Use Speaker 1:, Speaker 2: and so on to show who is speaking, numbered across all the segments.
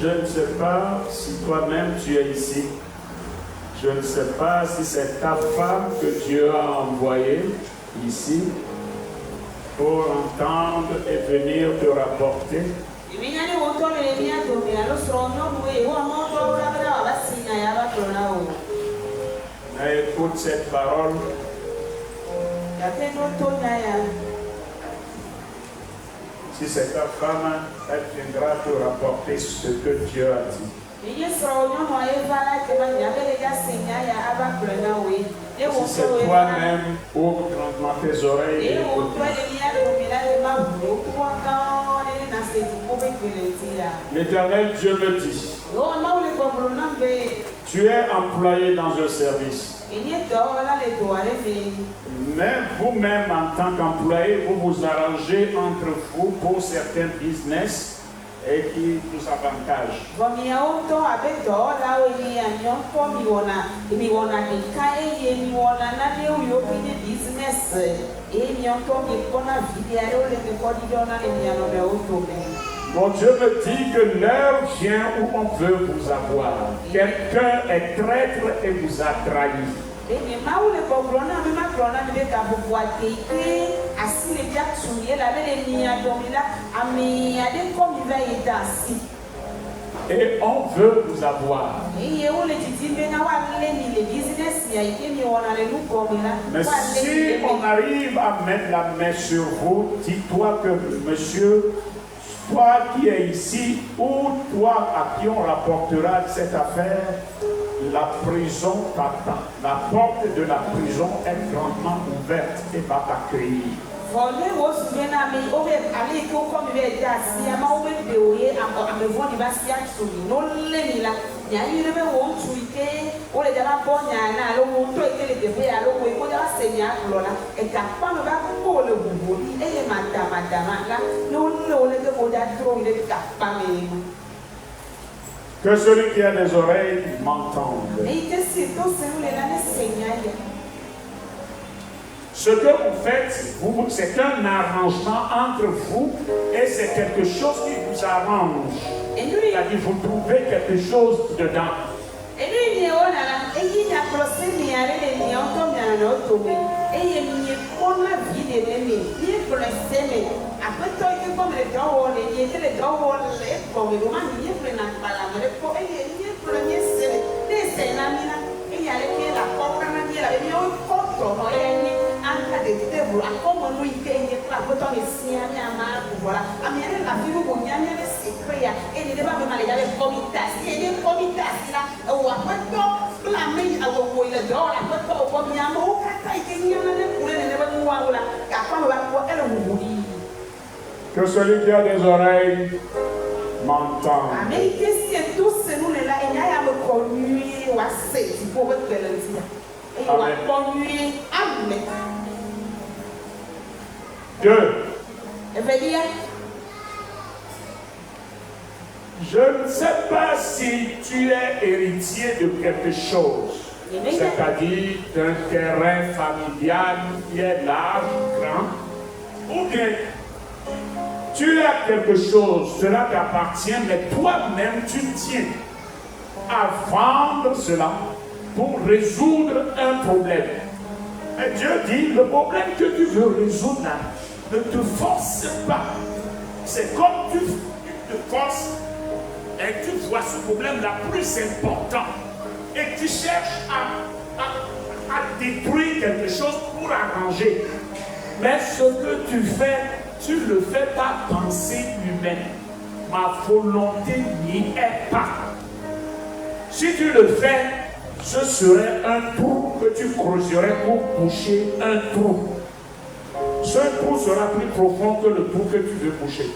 Speaker 1: Je ne sais pas si toi-même tu es ici. Je ne sais pas si c'est ta femme que Dieu a envoyée ici pour entendre et venir te rapporter. Mais écoute cette parole. Si c'est ta femme, elle viendra te rapporter ce que Dieu a dit. Si c'est toi-même, ouvre grandement tes oreilles et écoute. L'Éternel Dieu me dit, tu es employé dans un service. Mais vous-même, en tant qu'employé, vous vous arrangez entre vous pour certains business et qui vous avantagent. Mon Dieu me dit que l'heure vient où on veut vous avoir. Quelqu'un est traître et vous a trahi. Et on veut vous avoir. Mais si on arrive à mettre la main sur vous, dis-toi que monsieur, toi qui es ici, ou toi à qui on rapportera cette affaire, la prison t'attend. La porte de la prison est grandement ouverte et va t'accueillir. Que celui qui a des oreilles m'entende. Ce que vous faites, c'est un arrangement entre vous et c'est quelque chose qui vous arrange. C'est-à-dire vous trouvez quelque chose dedans. Que celui qui a des oreilles m'entende. Amen. 2. Je ne sais pas si tu es héritier de quelque chose, c'est-à-dire d'un terrain familial qui est large, grand, ou bien tu as quelque chose, cela t'appartient, mais toi-même tu tiens à vendre cela pour résoudre un problème. Et Dieu dit, le problème que tu veux résoudre là, ne te force pas. C'est comme tu te forces et tu vois ce problème-là plus important et tu cherches à détruire quelque chose pour arranger. Mais ce que tu fais, tu ne le fais pas pensée humaine. Ma volonté n'y est pas. Si tu le fais, ce serait un trou que tu creuserais pour boucher un trou. Ce trou sera plus profond que le trou que tu veux boucher.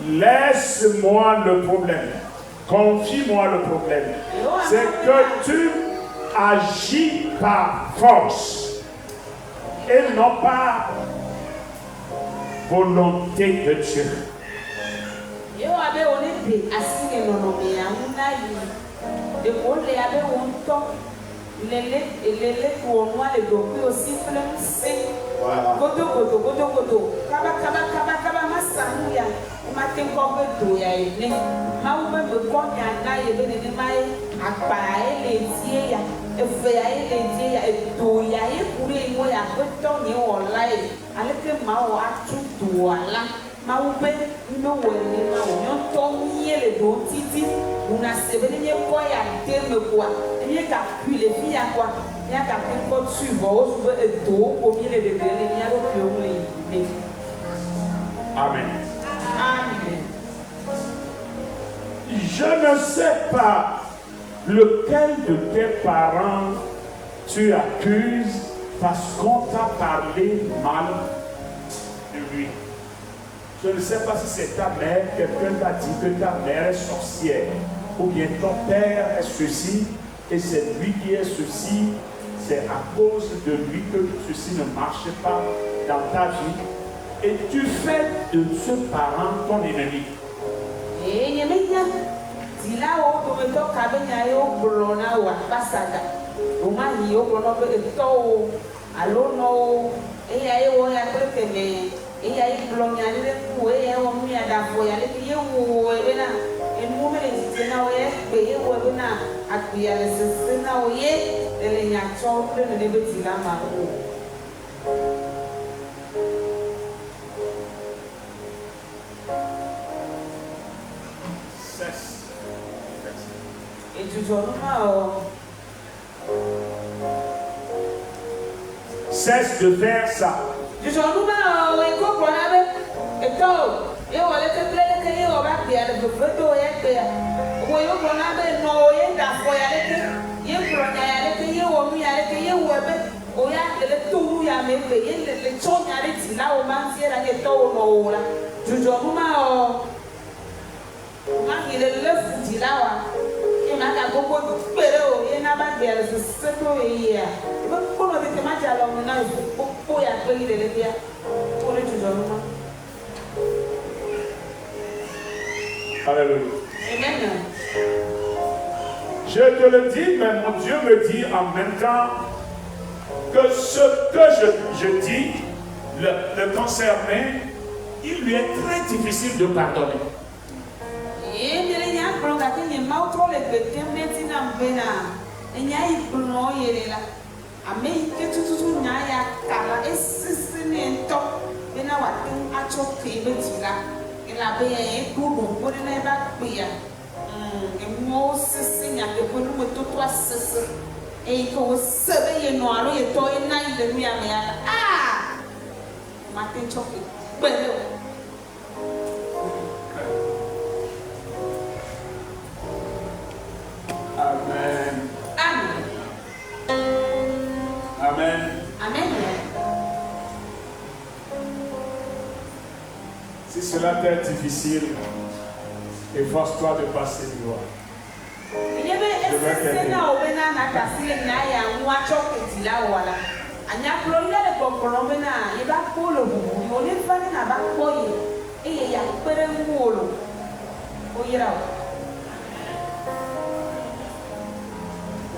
Speaker 1: Laisse-moi le problème. Confie-moi le problème. C'est que tu agis par force et non pas volonté de Dieu. Amen.
Speaker 2: Amen.
Speaker 1: Je ne sais pas lequel de tes parents tu accuses parce qu'on t'a parlé mal de lui. Je ne sais pas si c'est ta mère, quelqu'un t'a dit que ta mère est sorcière, ou bien ton père est ceci, et c'est lui qui est ceci, c'est à cause de lui que ceci ne marche pas dans ta vie, et tu fais de ce parent ton ennemi. Cesse de faire ça. Alléluia.
Speaker 2: Amen.
Speaker 1: Je te le dis, mais mon Dieu me dit en même temps que ce que je dis, le concerné, il lui est très difficile de pardonner. Amen. Amen.
Speaker 2: Amen.
Speaker 1: Si cela t'est difficile, efforce-toi de passer du doigt.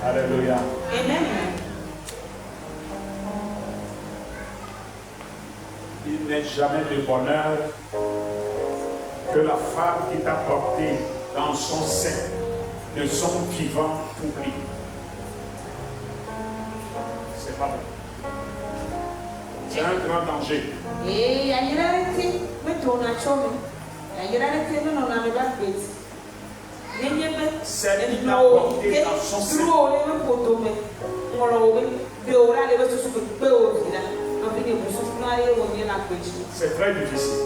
Speaker 1: Alléluia.
Speaker 2: Amen.
Speaker 1: Il n'est jamais de bonheur que la femme qui t'a porté dans son sein de son vivant t'oublie. C'est pas bon. C'est un grand danger. Celle qui t'a porté dans son sein. C'est très difficile.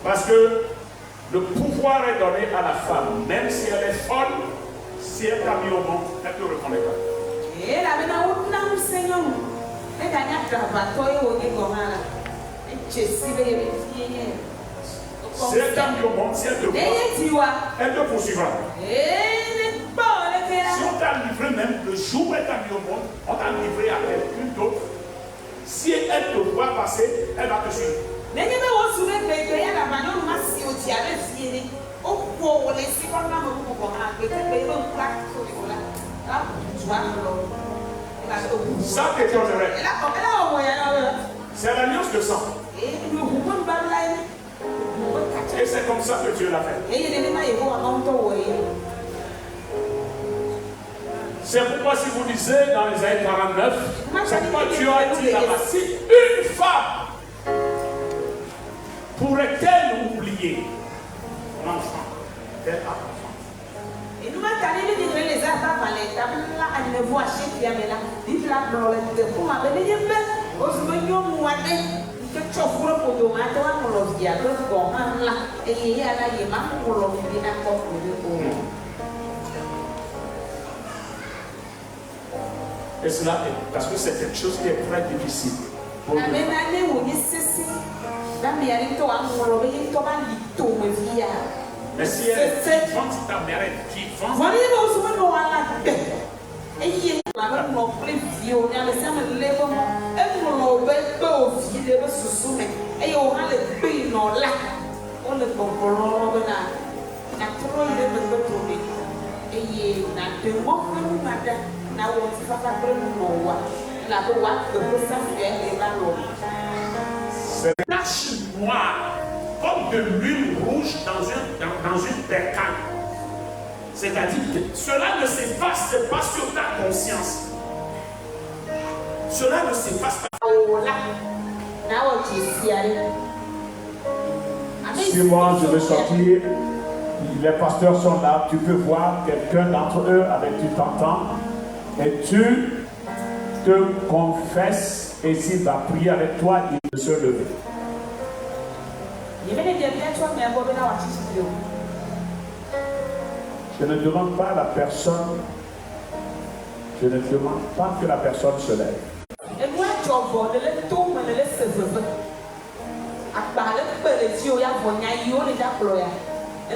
Speaker 1: Parce que le pouvoir est donné à la femme, même si elle est folle, si elle t'a mis au monde, elle ne te reconnaît pas. Si elle t'a mis au monde, si elle te voit, elle te poursuivra. Si on t'a livré même le jour où elle t'a mis au monde, on t'a livré à quelqu'un d'autre. Si elle te voit passer, elle va te suivre. Ça t'étonnerait. C'est l'alliance de sang. Et c'est comme ça que Dieu l'a fait. C'est pourquoi si vous lisez dans Isaïe 49, c'est pourquoi Dieu a dit là-bas, si une femme pourrait-elle oublier l'enfant qu'elle a enfant? Et cela est parce que c'est quelque chose qui est très difficile. Mais si elle est vivante, si ta mère est vivante, c'est une tache noire comme de l'huile rouge dans une bécane. C'est-à-dire que cela ne s'efface pas sur ta conscience. Cela ne s'efface pas.
Speaker 3: Si moi je veux sortir, les pasteurs sont là, tu peux voir quelqu'un d'entre eux avec qui tu t'entends et tu te confesses et s'il va prier avec toi, il peut se lever. Je ne demande pas à la personne, je ne demande pas que la personne se lève. Ce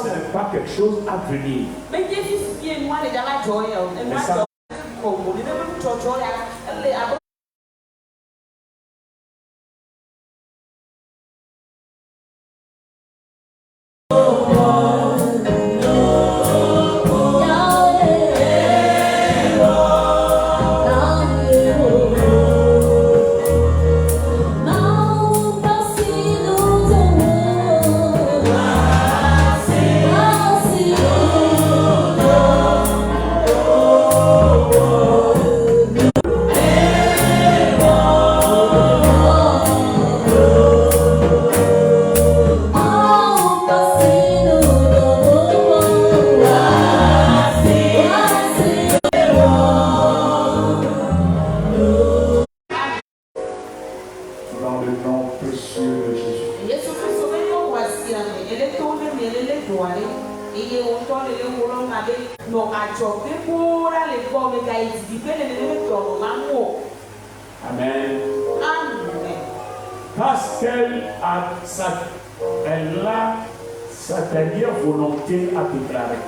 Speaker 3: n'est pas quelque chose à venir. Mais ça Amen. Parce qu'elle a sa dernière volonté à déclarer.